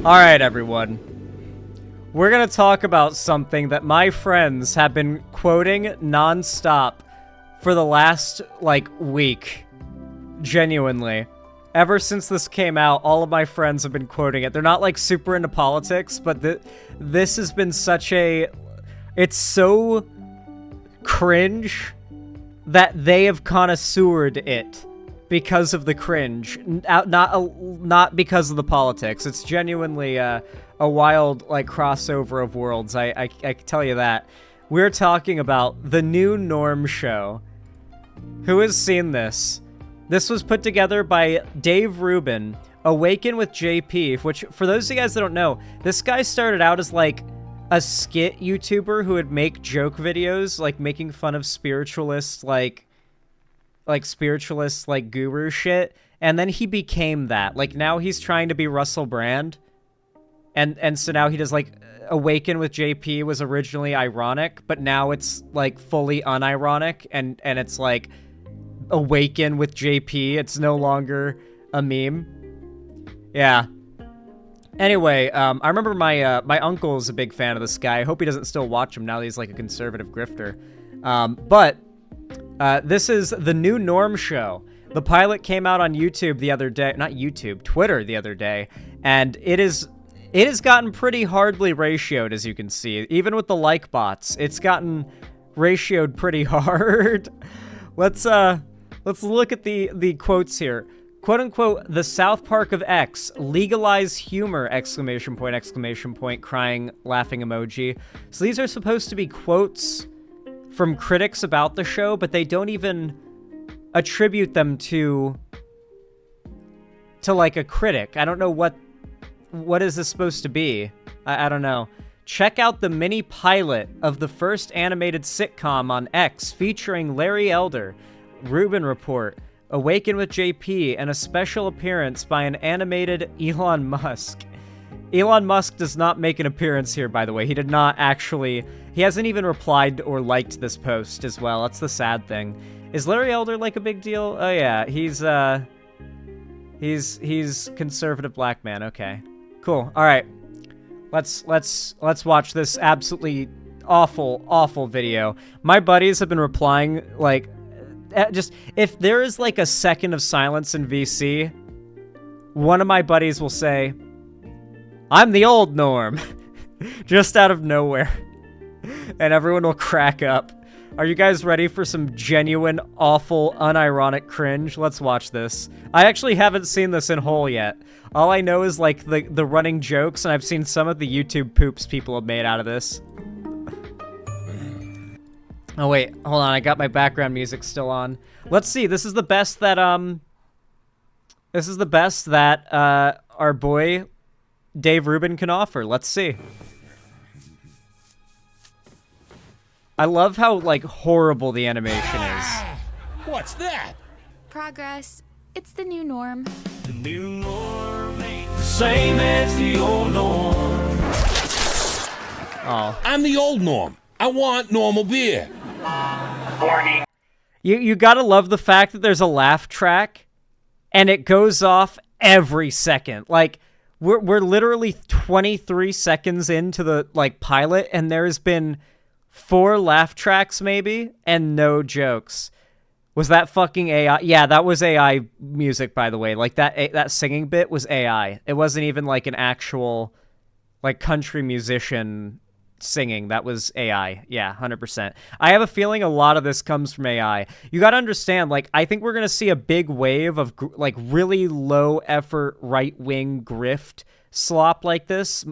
Alright, everyone. We're gonna talk about something that my friends have been quoting non-stop for the last, week. Genuinely. Ever since this came out, all of my friends have been quoting it. They're not, super into politics, but this has been such a... It's so cringe that they have connoisseured it because of the cringe, not because of the politics. It's genuinely a wild, crossover of worlds, I can tell you that. We're talking about the New Norm Show. Who has seen this? This was put together by Dave Rubin, Awaken with JP, which, for those of you guys that don't know, this guy started out as, a skit YouTuber who would make joke videos, making fun of spiritualists, spiritualist, guru shit, and then he became that. Now he's trying to be Russell Brand, and so now he does, Awaken with JP was originally ironic, but now it's, fully unironic, and it's, Awaken with JP. It's no longer a meme. Yeah. Anyway, I remember my uncle's a big fan of this guy. I hope he doesn't still watch him now that he's, a conservative grifter. This is the New Norm Show. The pilot came out on YouTube the other day. Not YouTube, Twitter the other day. And it has gotten pretty hardly ratioed, as you can see. Even with the like bots, it's gotten ratioed pretty hard. Let's look at the quotes here. Quote unquote, the South Park of X, legalize humor, exclamation point, crying, laughing emoji. So these are supposed to be quotes from critics about the show, but they don't even attribute them to a critic. I don't know what is this supposed to be. I don't know. Check out the mini pilot of the first animated sitcom on X featuring Larry Elder, Rubin Report, Awaken with JP, and a special appearance by an animated Elon Musk. Elon Musk does not make an appearance here, by the way. He did not actually... He hasn't even replied or liked this post as well. That's the sad thing. Is Larry Elder, a big deal? Oh, yeah. He's conservative black man. Okay. Cool. All right. Let's watch this absolutely awful video. My buddies have been replying, just... If there is, a second of silence in VC, one of my buddies will say, I'm the old Norm. Just out of nowhere. And everyone will crack up. Are you guys ready for some genuine, awful, unironic cringe? Let's watch this. I actually haven't seen this in whole yet. All I know is, the running jokes, and I've seen some of the YouTube poops people have made out of this. Oh, wait. Hold on. I got my background music still on. Let's see. This is the best that, our boy Dave Rubin can offer. Let's see. I love how, horrible the animation is. What's that? Progress. It's the new norm. The new norm ain't the same as the old norm. Oh. I'm the old Norm. I want normal beer. Warning. You gotta love the fact that there's a laugh track, and it goes off every second. We're literally 23 seconds into the, pilot, and there's been 4 laugh tracks, maybe, and no jokes. Was that fucking AI? Yeah, that was AI music, by the way. That singing bit was AI. It wasn't even, an actual, country musician singing. That was AI. Yeah, 100%. I have a feeling a lot of this comes from AI. You gotta understand, I think we're gonna see a big wave of, really low-effort right-wing grift slop like this,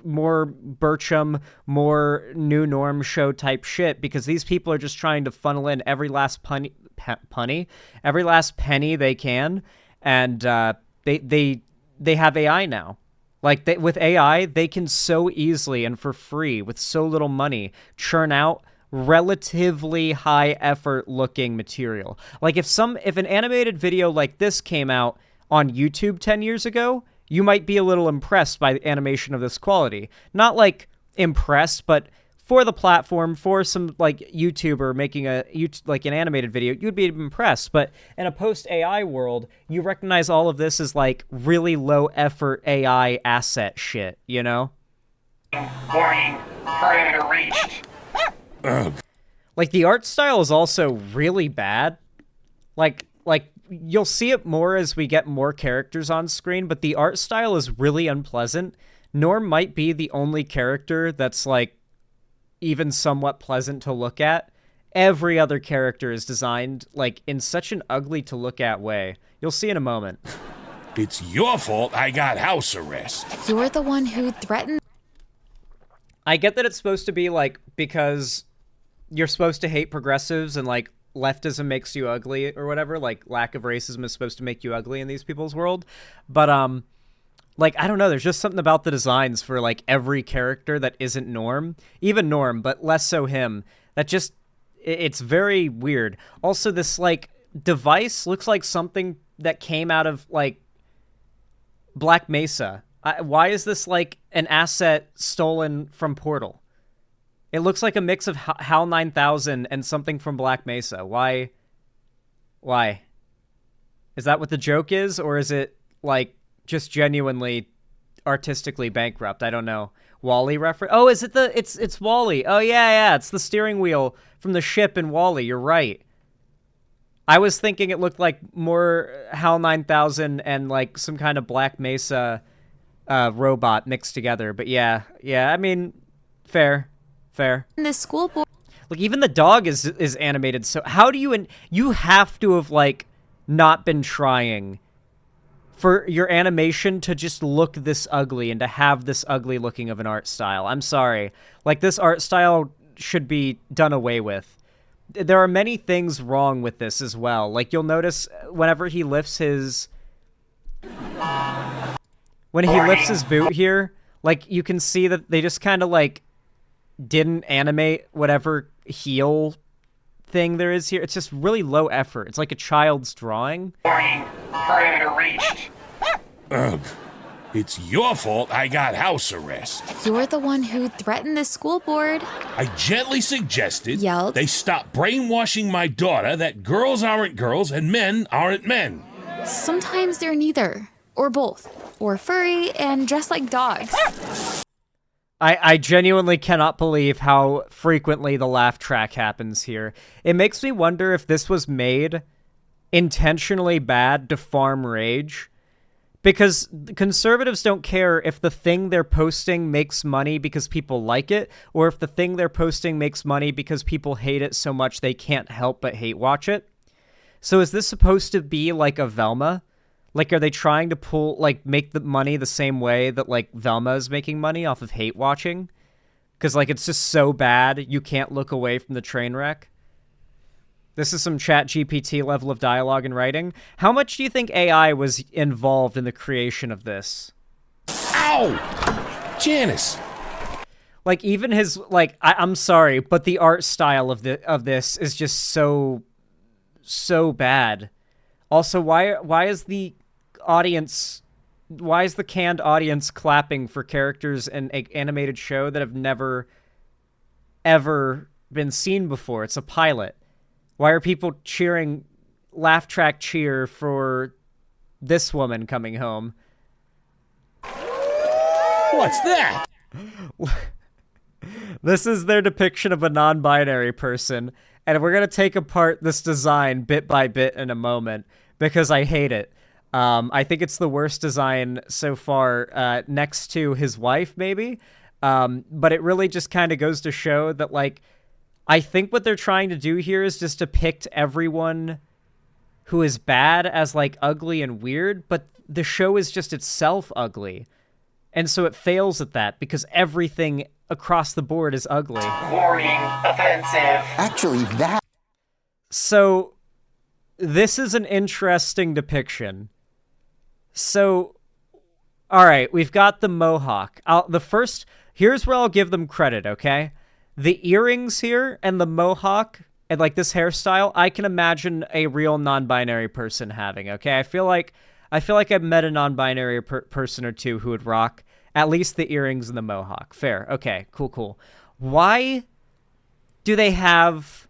more Bircham, more New Norm Show type shit, because these people are just trying to funnel in every last every last penny they can, and they have AI now. With AI, they can so easily and for free, with so little money, churn out relatively high effort looking material. If an animated video like this came out on YouTube 10 years ago, you might be a little impressed by the animation of this quality. Not impressed, but for the platform, for some like YouTuber making like an animated video, you'd be impressed. But in a post AI world, you recognize all of this as like really low effort AI asset shit, you know? Warning. Perimeter reached. Like the art style is also really bad. Like you'll see it more as we get more characters on screen, but the art style is really unpleasant. Norm might be the only character that's like even somewhat pleasant to look at. Every other character is designed like in such an ugly to look at way. You'll see in a moment. It's your fault I got house arrest. You're the one who threatened. I get that it's supposed to be like because you're supposed to hate progressives and like leftism makes you ugly or whatever, like lack of racism is supposed to make you ugly in these people's world. But like, I don't know, there's just something about the designs for, like, every character that isn't Norm. Even Norm, but less so him. That just, it's very weird. Also, this, like, device looks like something that came out of, like, Black Mesa. Why is this, like, an asset stolen from Portal? It looks like a mix of HAL 9000 and something from Black Mesa. Why? Is that what the joke is? Or is it, like, just genuinely artistically bankrupt? I don't know. Wall-E reference? Oh, is it it's Wall-E. Oh, yeah, it's the steering wheel from the ship in Wall-E. You're right. I was thinking it looked like more HAL 9000 and, like, some kind of Black Mesa robot mixed together. But yeah, I mean, fair. The school board. Like, even the dog is animated, so how do you have to have, like, not been trying for your animation to just look this ugly and to have this ugly looking of an art style. I'm sorry. Like, this art style should be done away with. There are many things wrong with this as well. Like, you'll notice whenever he lifts his... When he lifts his boot here, like, you can see that they just kind of, like, didn't animate whatever heel thing there is here. It's just really low effort. It's like a child's drawing. Warning. Perimeter reached. Ugh. It's your fault I got house arrest. You're the one who threatened the school board. I gently suggested Yelled. they stop brainwashing my daughter that girls aren't girls and men aren't men. Sometimes they're neither. Or both. Or furry and dressed like dogs. I genuinely cannot believe how frequently the laugh track happens here. It makes me wonder if this was made intentionally bad to farm rage. Because conservatives don't care if the thing they're posting makes money because people like it, or if the thing they're posting makes money because people hate it so much they can't help but hate watch it. So is this supposed to be like a Velma? Like, are they trying to make the money the same way that, like, Velma is making money off of hate watching? Because, like, it's just so bad, you can't look away from the train wreck. This is some ChatGPT level of dialogue and writing. How much do you think AI was involved in the creation of this? Ow! Janice! Like, even his, like, I'm sorry, but the art style of this is just so bad. Also, why is the canned audience clapping for characters in an animated show that have never, ever been seen before? It's a pilot. Why are people cheering, laugh track cheer for this woman coming home? What's that? This is their depiction of a non-binary person, and we're going to take apart this design bit by bit in a moment, because I hate it. I think it's the worst design so far, next to his wife, maybe. But it really just kind of goes to show that, like, I think what they're trying to do here is just depict everyone who is bad as, like, ugly and weird, but the show is just itself ugly. And so it fails at that, because everything across the board is ugly. Warning. Offensive. Actually, that... So, this is an interesting depiction. So, alright, we've got the mohawk. Here's where I'll give them credit, okay? The earrings here and the mohawk and, like, this hairstyle, I can imagine a real non-binary person having, okay? I feel like I've met a non-binary person or two who would rock at least the earrings and the mohawk. Fair. Okay, cool. why do they have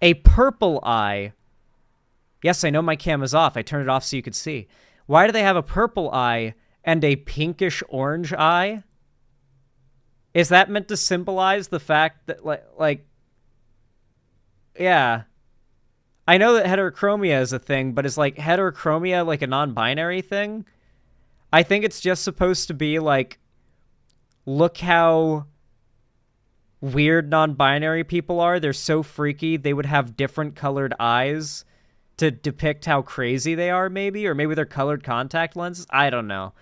a purple eye? Yes, I know my cam is off. I turned it off so you could see. Why do they have a purple eye and a pinkish orange eye? Is that meant to symbolize the fact that, like, yeah. I know that heterochromia is a thing, but is, like, heterochromia, like, a non-binary thing? I think it's just supposed to be, like, look how weird non-binary people are. They're so freaky, they would have different colored eyes to depict how crazy they are, maybe? Or maybe they're colored contact lenses? I don't know.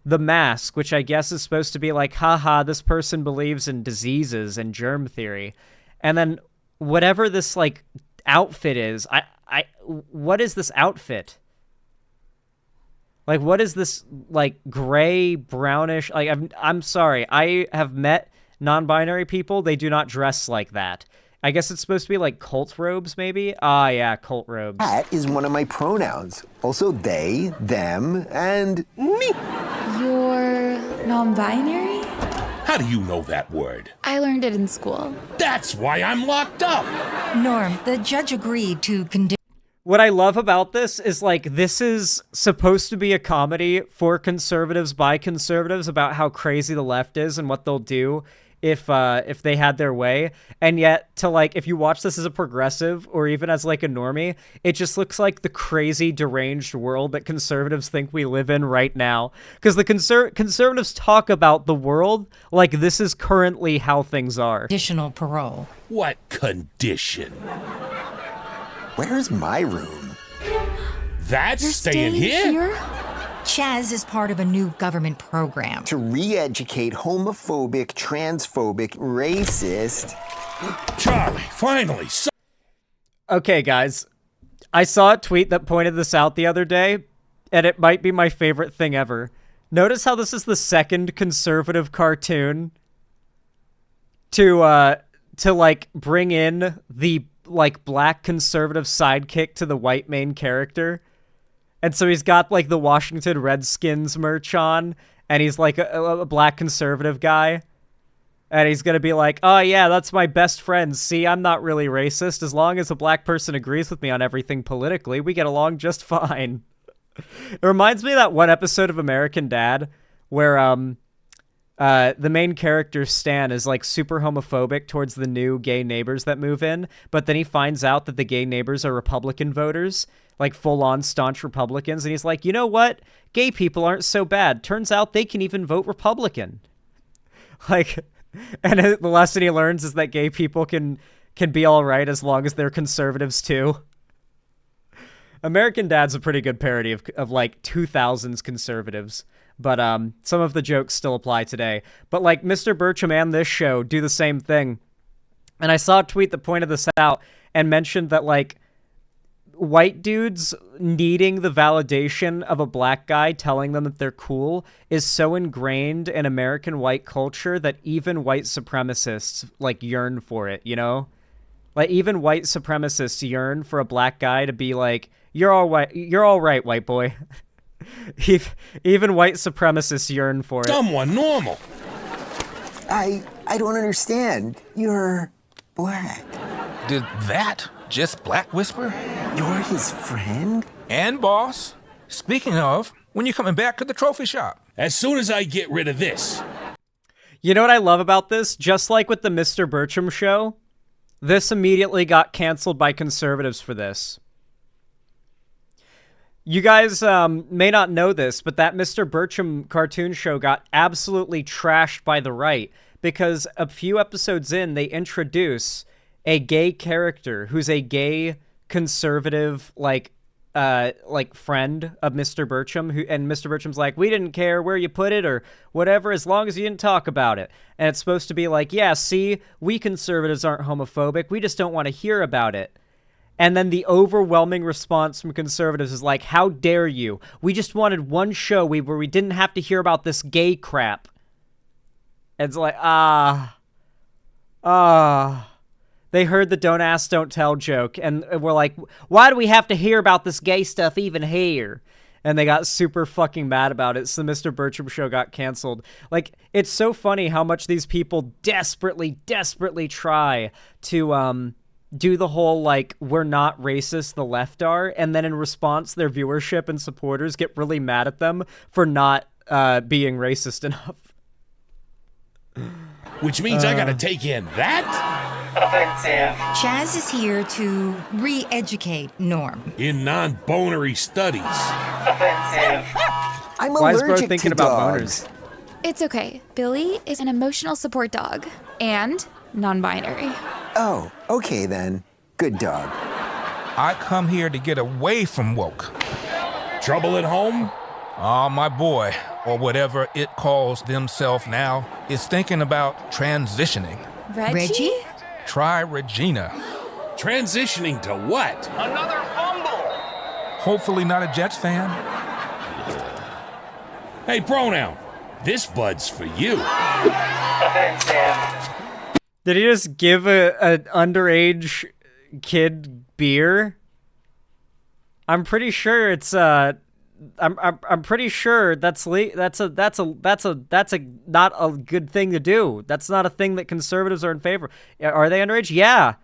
The mask, which I guess is supposed to be like, haha, this person believes in diseases and germ theory. And then whatever this, like, outfit is, what is this outfit? Like, what is this, like, gray, brownish, like, I'm sorry, I have met non-binary people, they do not dress like that. I guess it's supposed to be like cult robes, maybe? Ah, yeah, cult robes. That is one of my pronouns. Also they, them, and me. You're non-binary? How do you know that word? I learned it in school. That's why I'm locked up. Norm, the judge agreed to condition. What I love about this is, like, this is supposed to be a comedy for conservatives by conservatives about how crazy the left is and what they'll do if they had their way. And yet, to, like, if you watch this as a progressive or even as, like, a normie, it just looks like the crazy, deranged world that conservatives think we live in right now. Because the conservatives talk about the world like this is currently how things are. Additional parole. What condition? Where's my room? That's You're staying here? Chaz is part of a new government program. To re-educate homophobic, transphobic, racist. Charlie, finally. Okay, guys. I saw a tweet that pointed this out the other day, and it might be my favorite thing ever. Notice how this is the second conservative cartoon to like, bring in the, like, black conservative sidekick to the white main character. And so he's got, like, the Washington Redskins merch on, and he's, like, a black conservative guy. And he's gonna be like, oh, yeah, that's my best friend. See, I'm not really racist. As long as a black person agrees with me on everything politically, we get along just fine. It reminds me of that one episode of American Dad where the main character, Stan, is, like, super homophobic towards the new gay neighbors that move in, but then he finds out that the gay neighbors are Republican voters, like, full-on staunch Republicans, and he's like, you know what? Gay people aren't so bad. Turns out they can even vote Republican. Like, and the lesson he learns is that gay people can be all right as long as they're conservatives, too. American Dad's a pretty good parody of like, 2000s conservatives. But some of the jokes still apply today. But, like, Mr. Bertram and this show do the same thing. And I saw a tweet that pointed this out and mentioned that, like, white dudes needing the validation of a black guy telling them that they're cool is so ingrained in American white culture that even white supremacists, like, yearn for it, you know? Like, even white supremacists yearn for a black guy to be like, you're all right, white boy. Even white supremacists yearn for it. Someone normal. I don't understand. You're black. Did that just black whisper? You're his friend? And boss. Speaking of, when you coming back to the trophy shop? As soon as I get rid of this. You know what I love about this? Just like with the Mr. Bertram show, this immediately got canceled by conservatives for this. You guys may not know this, but that Mr. Bertram cartoon show got absolutely trashed by the right because a few episodes in, they introduce a gay character who's a gay conservative, like friend of Mr. Bertram, and Mr. Bertram's like, we didn't care where you put it or whatever, as long as you didn't talk about it. And it's supposed to be like, yeah, see, we conservatives aren't homophobic, we just don't want to hear about it. And then the overwhelming response from conservatives is like, how dare you? We just wanted one show where we didn't have to hear about this gay crap. And it's like, They heard the don't ask, don't tell joke, and we're like, why do we have to hear about this gay stuff even here? and they got super fucking mad about it. So the Mr. Bertram show got canceled. Like, it's so funny how much these people desperately try to do the whole, like, we're not racist, the left are, and then in response, their viewership and supporters get really mad at them for not being racist enough. Which means I gotta take in that? Offensive. Chaz is here to re-educate Norm. In non-bonery studies. Offensive. I'm Why is bro allergic thinking to about dogs. boners? It's okay. Billy is an emotional support dog and non-binary. Oh, okay then. Good dog. I come here to get away from woke. Trouble at home? Oh, my boy, or whatever it calls themselves now, is thinking about transitioning. Reggie? Try Regina. Transitioning to what? Hopefully not a Jets fan. Hey, pronoun. This bud's for you. Offensive. Did he just give an underage kid beer? I'm pretty sure it's I'm pretty sure that's not a good thing to do. That's not a thing that conservatives are in favor. Are they underage? Yeah,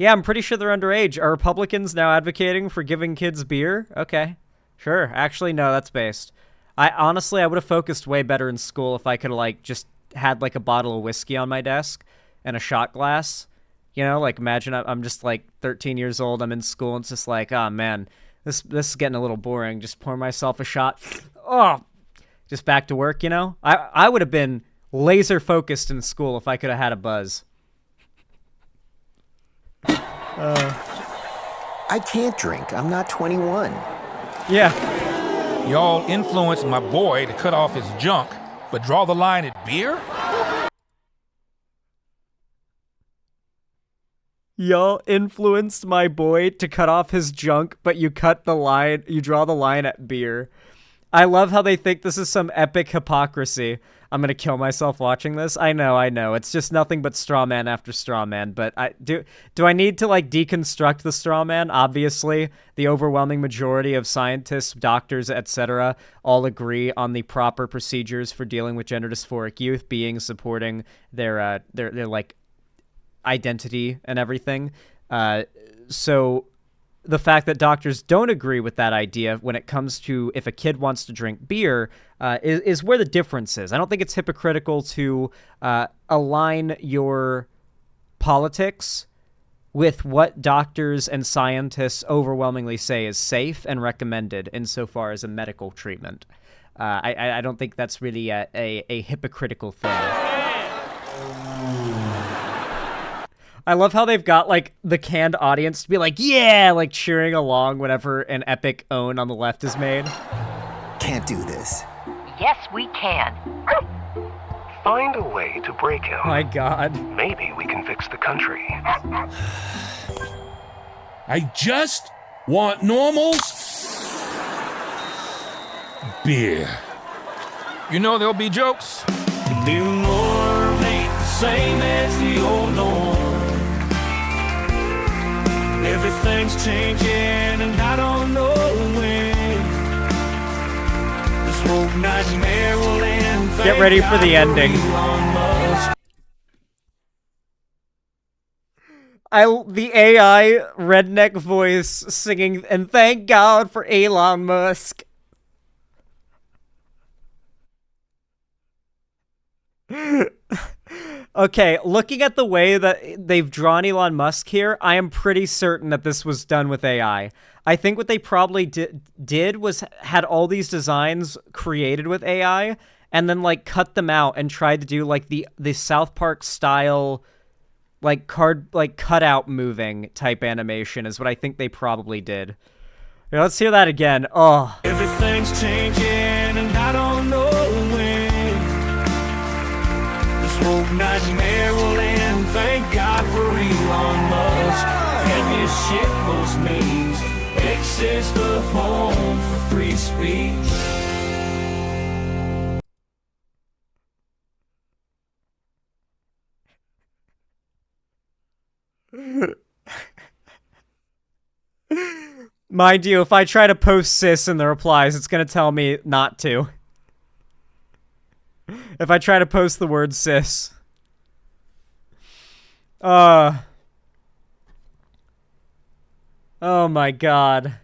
I'm pretty sure they're underage. Are Republicans now advocating for giving kids beer? Okay, sure. Actually, no, that's based. I would have focused way better in school if I could have, like, just had, like, a bottle of whiskey on my desk and a shot glass. You know, like, imagine I'm just, like, 13 years old, I'm in school, and it's just like, oh, man, this is getting a little boring. Just pour myself a shot. Oh, just back to work, you know? I would have been laser focused in school if I could have had a buzz. I can't drink. I'm not 21. Yeah. Y'all influenced my boy to cut off his junk, but draw the line at beer? Y'all influenced my boy to cut off his junk, but you draw the line at beer. I love how they think this is some epic hypocrisy. I'm gonna kill myself watching this. I know. It's just nothing but straw man after straw man. But do I need to, like, deconstruct the straw man? Obviously, the overwhelming majority of scientists, doctors, etc., all agree on the proper procedures for dealing with gender dysphoric youth, being supporting their like identity and everything. So the fact that doctors don't agree with that idea when it comes to if a kid wants to drink beer is where the difference is. I don't think it's hypocritical to align your politics with what doctors and scientists overwhelmingly say is safe and recommended insofar as a medical treatment. I don't think that's really a hypocritical thing. I love how they've got, like, the canned audience to be like, yeah, like, cheering along whenever an epic own on the left is made. Can't do this. Yes, we can. Find a way to break him. My God. Maybe we can fix the country. I just want normals beer. You know there'll be jokes. The new norm ain't the same as the old norm. Everything's changing and I don't know when. This woke nightmare will end. Get ready for the ending. The AI redneck voice singing, and thank God for Elon Musk. Okay, looking at the way that they've drawn Elon Musk here, I am pretty certain that this was done with AI. I think what they probably did was had all these designs created with AI and then, like, cut them out and tried to do, like, the South Park style, like, cutout moving type animation is what I think they probably did. Here, let's hear that again. Oh. Everything's changing and I don't know when. This woke nightmare will end. Thank God for Elon Musk and his shitpost memes. X is the home for free speech. Mind you, if I try to post cis in the replies, it's going to tell me not to. If I try to post the word cis. Oh my god.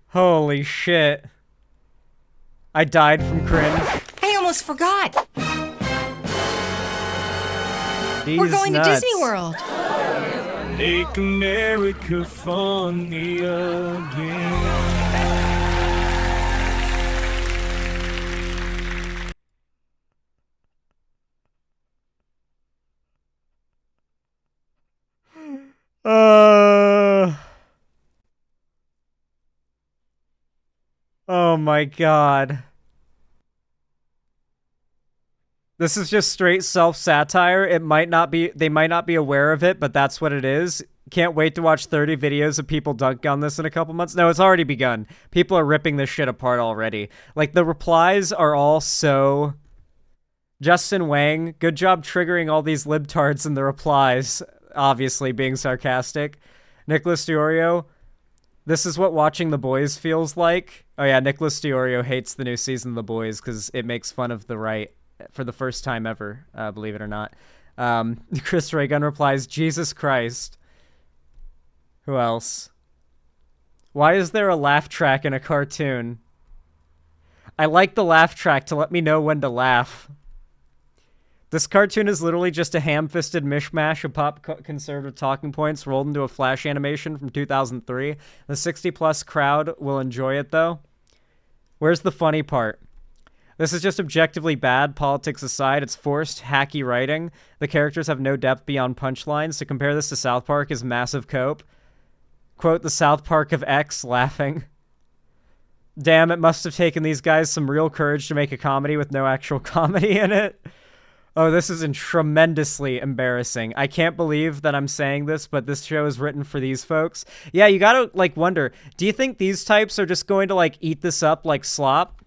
Holy shit. I died from cringe. I almost forgot. These We're going nuts. to Disney World. Make America funny again. Oh my god. This is just straight self-satire. They might not be aware of it, but that's what it is. Can't wait to watch 30 videos of people dunk on this in a couple months. No, it's already begun. People are ripping this shit apart already. Like, the replies are all so... Justin Wang, good job triggering all these libtards in the replies. Obviously being sarcastic. Nicholas Diorio, this is what watching The Boys feels like. Oh yeah, Nicholas Diorio hates the new season of The Boys because it makes fun of the right for the first time ever, believe it or not. Chris Raygun replies, Jesus Christ. Who else? Why is there a laugh track in a cartoon? I like the laugh track to let me know when to laugh. This cartoon is literally just a ham-fisted mishmash of pop conservative talking points rolled into a flash animation from 2003. The 60-plus crowd will enjoy it, though. Where's the funny part? This is just objectively bad, politics aside. It's forced, hacky writing. The characters have no depth beyond punchlines. To compare this to South Park is massive cope. Quote, the South Park of X, laughing. Damn, it must have taken these guys some real courage to make a comedy with no actual comedy in it. Oh, this is tremendously embarrassing. I can't believe that I'm saying this, but this show is written for these folks. Yeah, you gotta, like, wonder, do you think these types are just going to, like, eat this up like slop?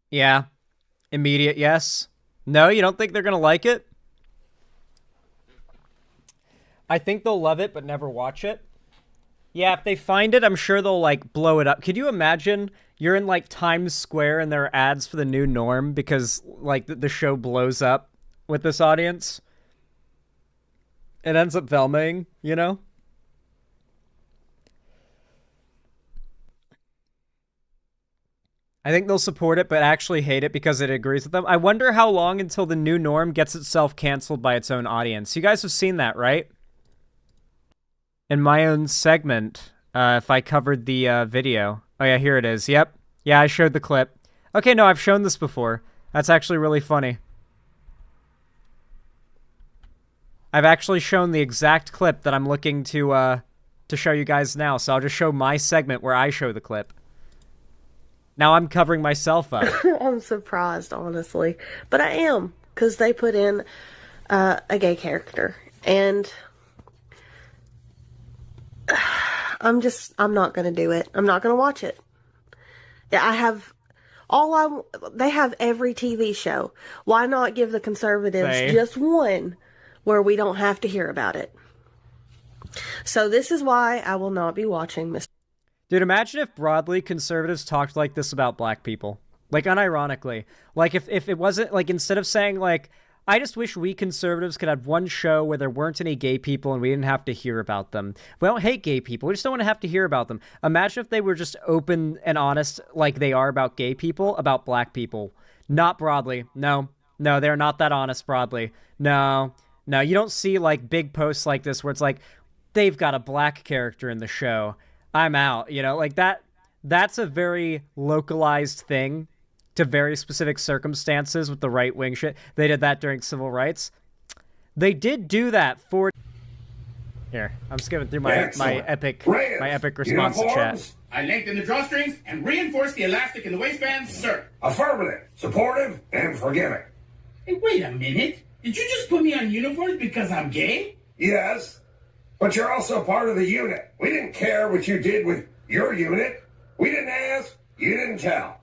Yeah. Immediate yes. No, you don't think they're gonna like it? I think they'll love it, but never watch it. Yeah, if they find it, I'm sure they'll, like, blow it up. Could you imagine you're in, like, Times Square and there are ads for the new norm because, like, the show blows up with this audience? It ends up Velmaing, you know? I think they'll support it, but actually hate it because it agrees with them. I wonder how long until the new norm gets itself canceled by its own audience. You guys have seen that, right? In my own segment, if I covered the video. Oh yeah, here it is. Yep. Yeah, I showed the clip. Okay, no, I've shown this before. That's actually really funny. I've actually shown the exact clip that I'm looking to show you guys now, so I'll just show my segment where I show the clip. Now I'm covering myself up. I'm surprised, honestly. But I am, because they put in a gay character. And I'm not going to do it. I'm not going to watch it. Yeah, they have every TV show. Why not give the conservatives just one where we don't have to hear about it? So this is why I will not be watching Mr. Dude, imagine if broadly conservatives talked like this about black people. Like, unironically. Like, if it wasn't, like, instead of saying, like, I just wish we conservatives could have one show where there weren't any gay people and we didn't have to hear about them. We don't hate gay people. We just don't want to have to hear about them. Imagine if they were just open and honest like they are about gay people, about black people. Not broadly. No, they're not that honest broadly. No, you don't see, like, big posts like this where it's like, they've got a black character in the show. I'm out, you know, like that's a very localized thing to very specific circumstances with the right-wing shit. They did that during civil rights. They did do that for... Here, I'm skipping through my epic response to chat. I lengthen the drawstrings and reinforce the elastic in the waistband, sir. Affirmative, supportive, and forgiving. Hey, wait a minute. Did you just put me on uniforms because I'm gay? Yes. But you're also part of the unit. We didn't care what you did with your unit. We didn't ask. You didn't tell.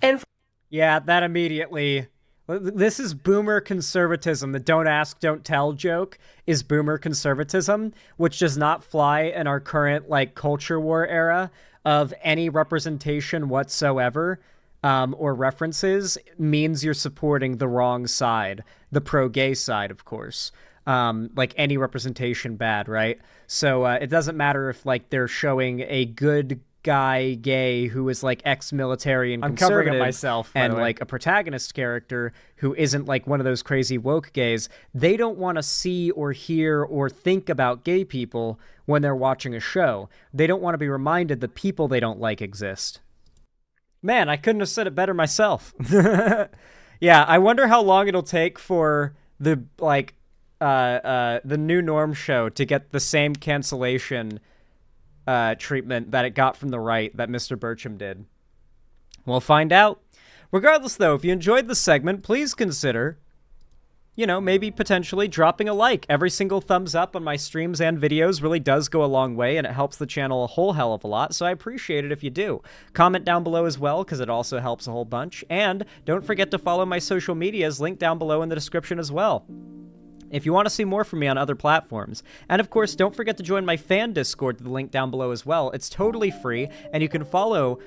And Yeah, that immediately. This is boomer conservatism. The don't ask, don't tell joke is boomer conservatism, which does not fly in our current, like, culture war era of any representation whatsoever, or references means you're supporting the wrong side, the pro-gay side, of course. Like, any representation bad, right? So it doesn't matter if, like, they're showing a good guy gay who is like ex-military and conservative, I'm covering up myself, by and the way. like a protagonist character who isn't like one of those crazy woke gays. They don't want to see or hear or think about gay people when they're watching a show. They don't want to be reminded the people they don't like exist. Man, I couldn't have said it better myself. Yeah, I wonder how long it'll take for the like the new Norm show to get the same cancellation treatment that it got from the right that Mr. Burcham did. We'll find out. Regardless, though, if you enjoyed the segment, please consider, you know, maybe potentially dropping a like. Every single thumbs up on my streams and videos really does go a long way, and it helps the channel a whole hell of a lot, so I appreciate it if you do. Comment down below as well, because it also helps a whole bunch. And don't forget to follow my social medias, linked down below in the description as well, if you want to see more from me on other platforms. And of course, don't forget to join my fan Discord, the link down below as well. It's totally free, and you can follow,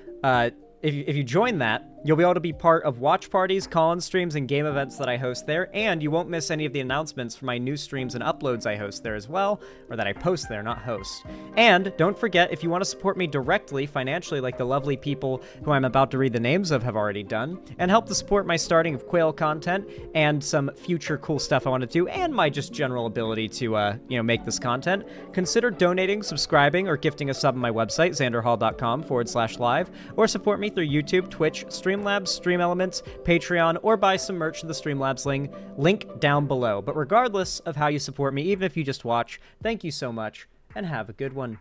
if you join that, you'll be able to be part of watch parties, call-in streams, and game events that I host there, and you won't miss any of the announcements for my new streams and uploads I host there as well, or that I post there, not host. And don't forget, if you want to support me directly, financially, like the lovely people who I'm about to read the names of have already done, and help to support my starting of Quail content, and some future cool stuff I want to do, and my just general ability to, you know, make this content, consider donating, subscribing, or gifting a sub on my website, xanderhall.com/live, or support me through YouTube, Twitch, Streamlabs, Stream Elements, Patreon, or buy some merch to the Streamlabs link down below. But regardless of how you support me, even if you just watch, thank you so much, and have a good one.